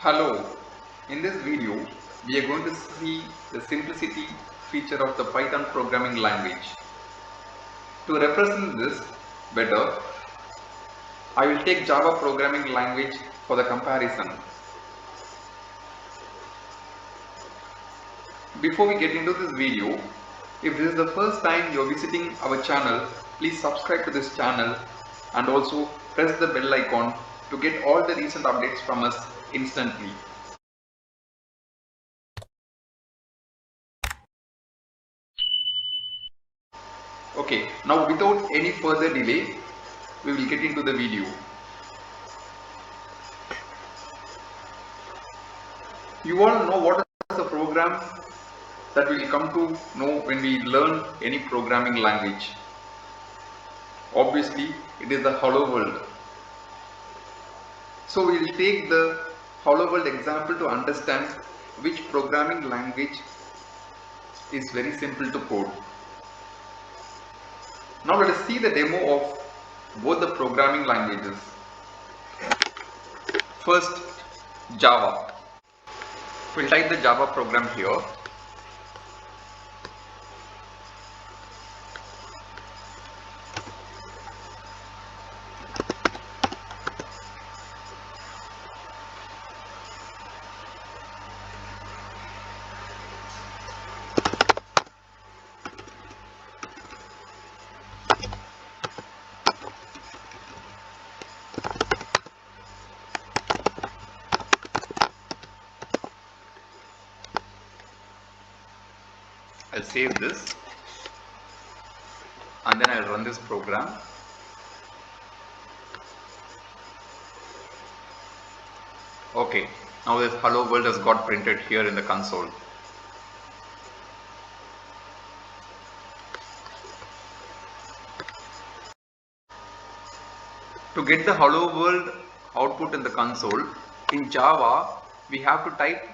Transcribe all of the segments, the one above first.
Hello, in this video we are going to see the simplicity feature of the Python programming language. To represent this better, I will take Java programming language for the comparison. Before we get into this video, if this is the first time you are visiting our channel, please subscribe to this channel and also press the bell icon to get all the recent updates from us instantly. Okay, now without any further delay, we will get into the video. You all know what is the program that we will come to know when we learn any programming language. Obviously, it is the hello world. So we will take the hello world example to understand which programming language is very simple to code. Now let us see the demo of both the programming languages. First, Java. We'll type the Java program here. I'll save this and then I'll run this program. Okay, now this hello world has got printed here in the console. To get the hello world output in the console, in Java we have to type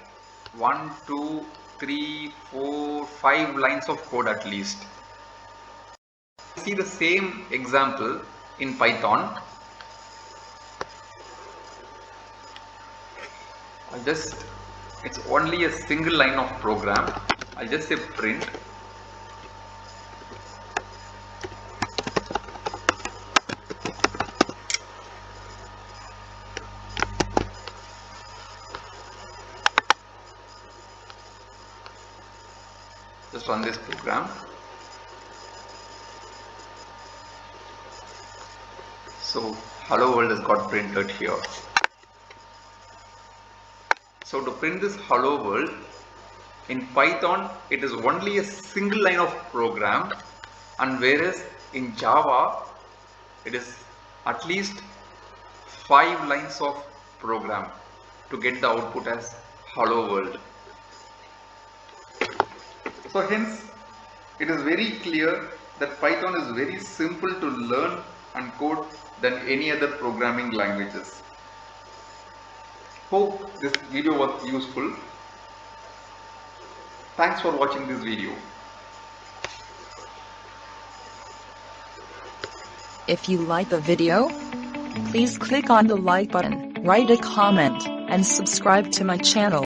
1, 2, 3, 4, 5 lines of code at least. See the same example in Python. It's only a single line of program. I'll just say print. Just run this program. So hello world has got printed here. So to print this hello world, in Python it is only a single line of program, and whereas in Java it is at least 5 lines of program to get the output as hello world. So hence it is very clear that Python is very simple to learn and code than any other programming languages. Hope this video was useful. Thanks for watching this video. If you like the video, please click on the like button, write a comment, and subscribe to my channel.